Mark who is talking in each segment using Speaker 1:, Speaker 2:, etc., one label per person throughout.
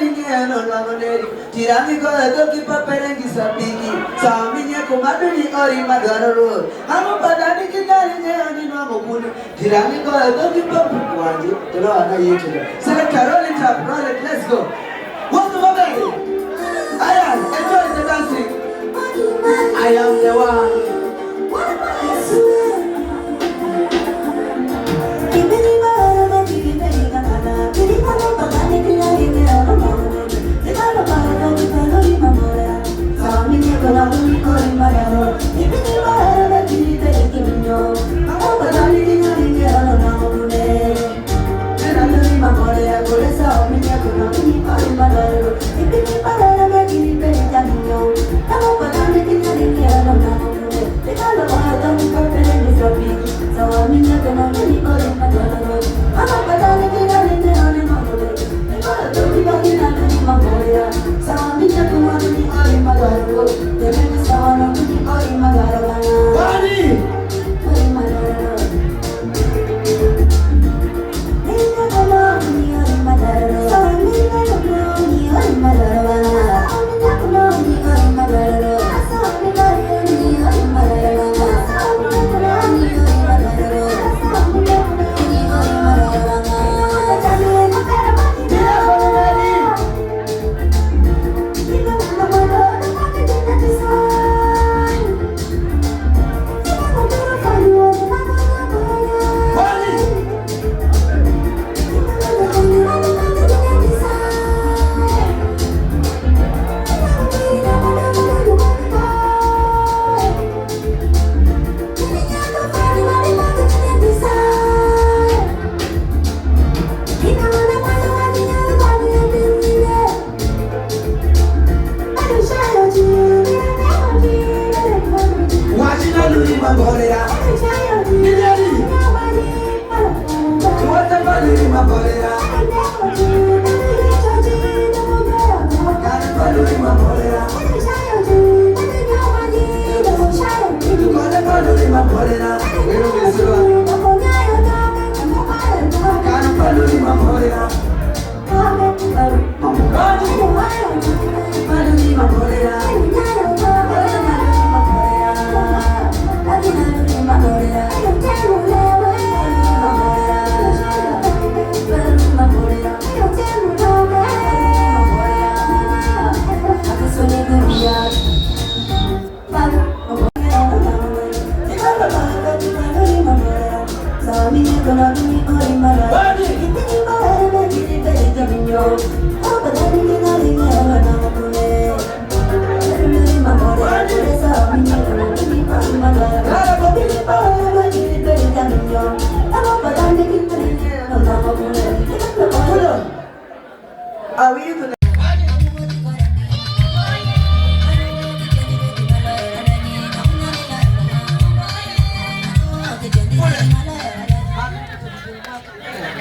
Speaker 1: ngeno lamoneri tirami ko to ki paperengi sapiki saminya ko maduni ori madaroro amo padani ki dali ngeno ni no mokuni tirami ko to ki papu wanji tolo ana yetu select roll it up roll it let's go what's the matter Ayan enjoy the dancing I am the one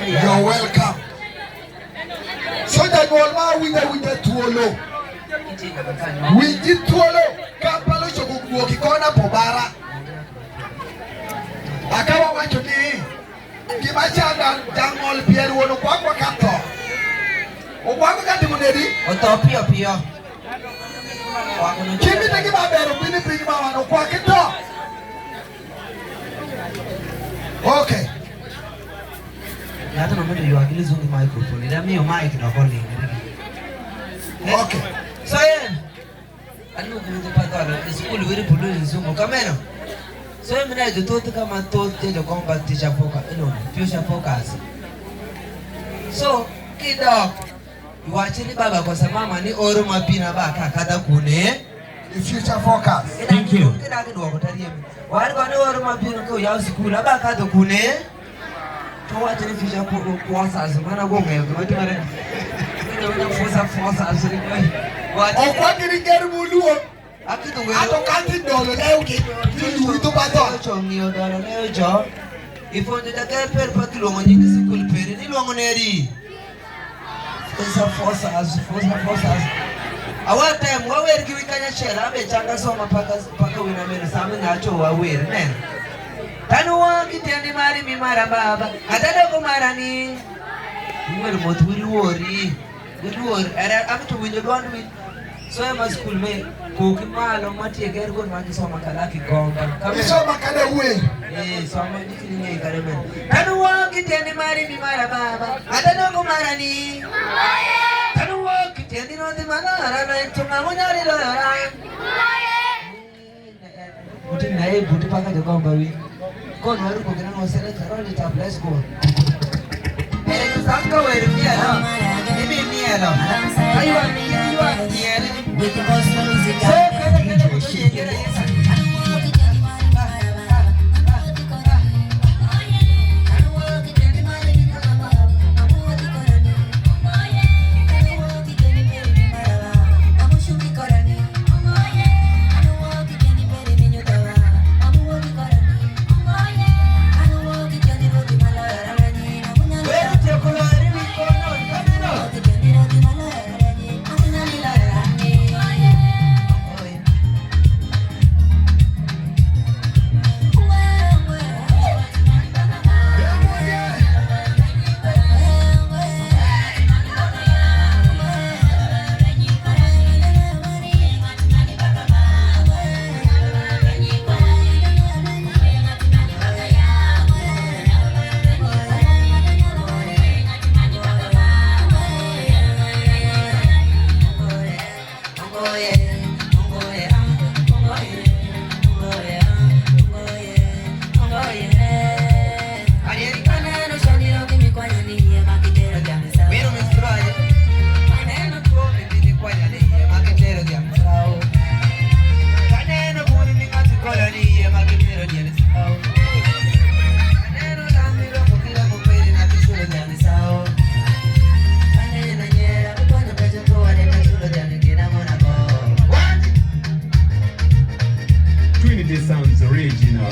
Speaker 2: You're welcome. So that all we the tuolo. We did tuolo. Kampalo chokuku kikona pobara. Akawa wachoni. Kimachanga jangol pieru wono kwa kato. Okwako kati munedi.
Speaker 1: Otopio pio.
Speaker 2: Kimi teki babero bini pingi mama no kwa kito. Okay.
Speaker 1: Hata mama ndio akili zungu microphone. Ndio mimi mic na calling.
Speaker 2: Okay.
Speaker 1: So anu kuja pata school wiri pulu zungu kamera. So mimi na joto kama tote ndio kwamba teacher focus. Future focus. So kido iwachili baba kwa sababu ni oro mapina baka kada kune
Speaker 2: future focus.
Speaker 1: Thank you. Kida kido wakutaria. Wali kwa ni oro mapina kwa ya school baka kada kune. Kwa tele future focus mana go ngel ko timare. Ndio force asiri kwa.
Speaker 2: Okwa kirigeri muluo.
Speaker 1: Akido we.
Speaker 2: Atokati dolo leo ki. Tu tu bato.
Speaker 1: Chongi odolo leo jo. Ifonde da per patlo ngini school per ni lo ngoneri. Force us. Our time, what we're giving a share, I bet Changa Soma Paka Winner, Samin Nacho, aware, man. Tanua, Kitani Mari, Mara Baba, Adada Marani. You will not worry. Iluor era amto winjo dwond mi so ma school me ko kimalo matie ger gon ma kisoma kala ki gonga
Speaker 2: isoma kada we
Speaker 1: soma dikini ngai kare men tanu wa kiteni mari mi mara baba adano ko marani tanu wa kiteni no di manara na tunga ngonyari lo ra buti nae buti paka de gonga wi kon waru ko gina no sere taro ni ta bless ko Sanka weru mielo, ini mielo. Ayo mielo.
Speaker 3: With the gospel music,
Speaker 4: Sounds original,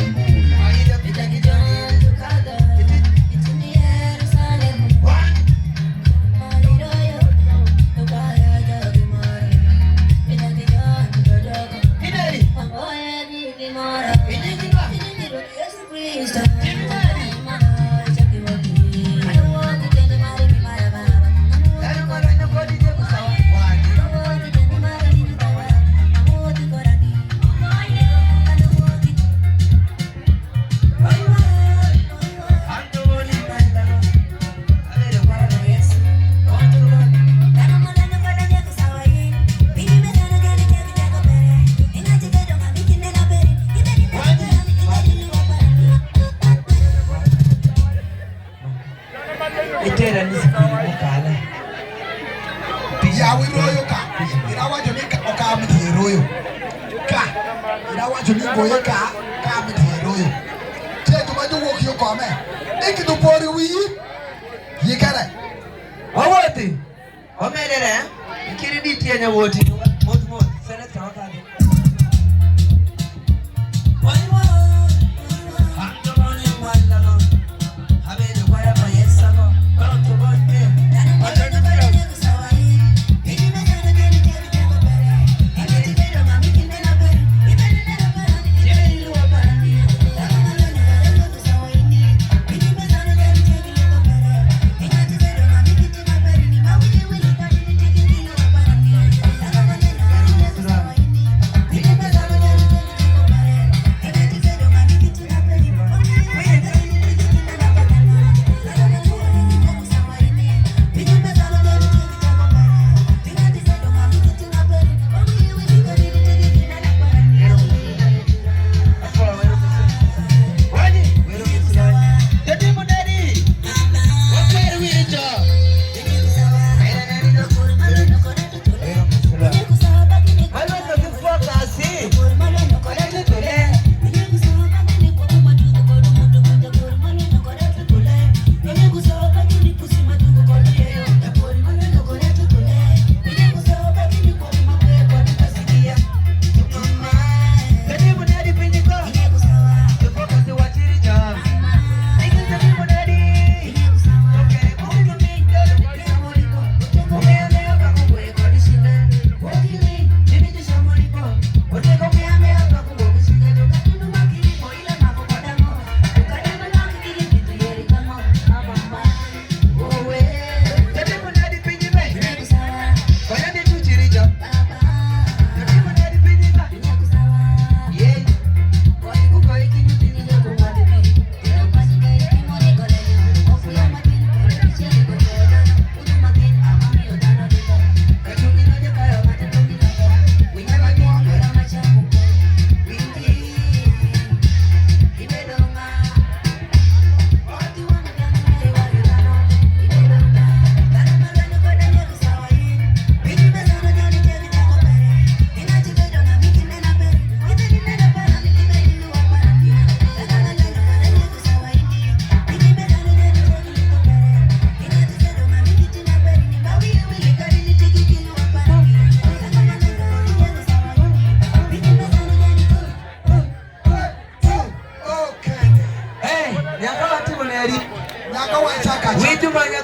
Speaker 1: Itera nisipili mukala.
Speaker 2: Yawe royo ka. Irawa joni ka oka mti royo. Ka. Irawa joni boye ka mti royo. Je to maju wo ki ko me. Iki to pori wi. Yikare.
Speaker 1: Awoti. Omelere. Ikiri biti enya woti. Mot. Sene tawaka.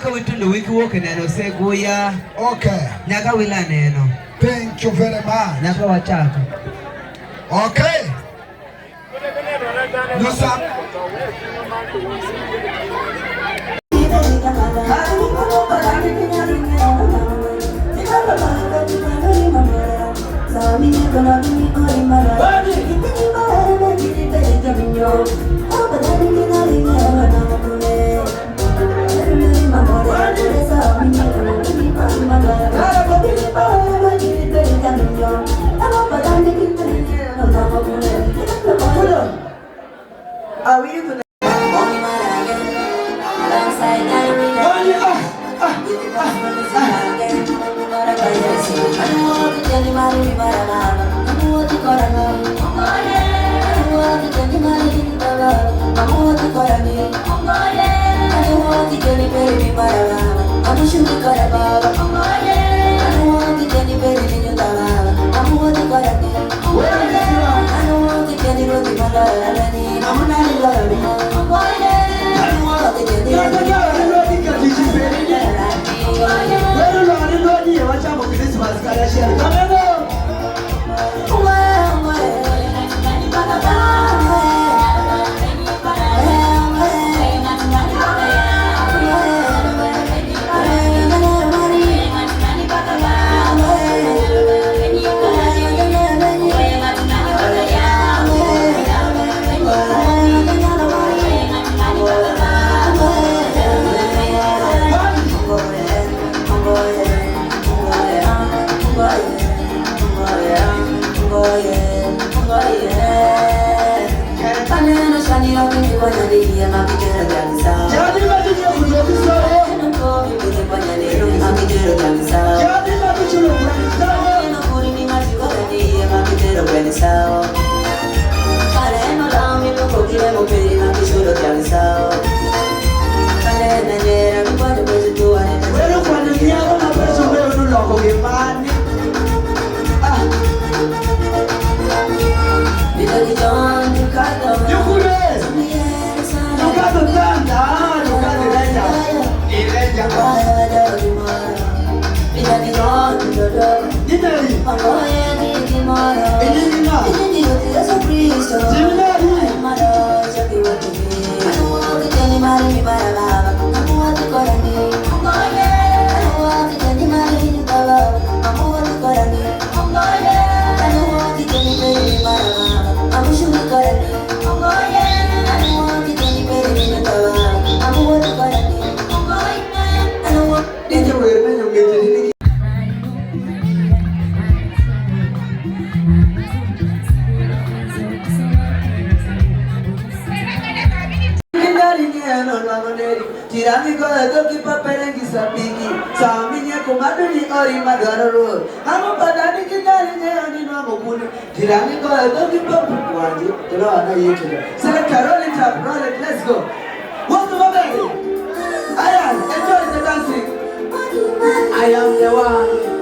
Speaker 1: Nyaka witundu wiki woke neno seguya.
Speaker 2: Okay.
Speaker 1: Nyaka wila neno.
Speaker 2: Thank you very much.
Speaker 1: Nyaka wachaka.
Speaker 2: Okay. Nusa.
Speaker 1: Are we into Tirami ko doki paperengi sapiki Saminya kumaduni ori madaroro Amo padani kinali nyani no mokuni Tirami ko doki paperengi Telo ana yekelo Select roll it up, roll it, let's go. What's the moment? Ayan, enjoy the dancing. I am the one.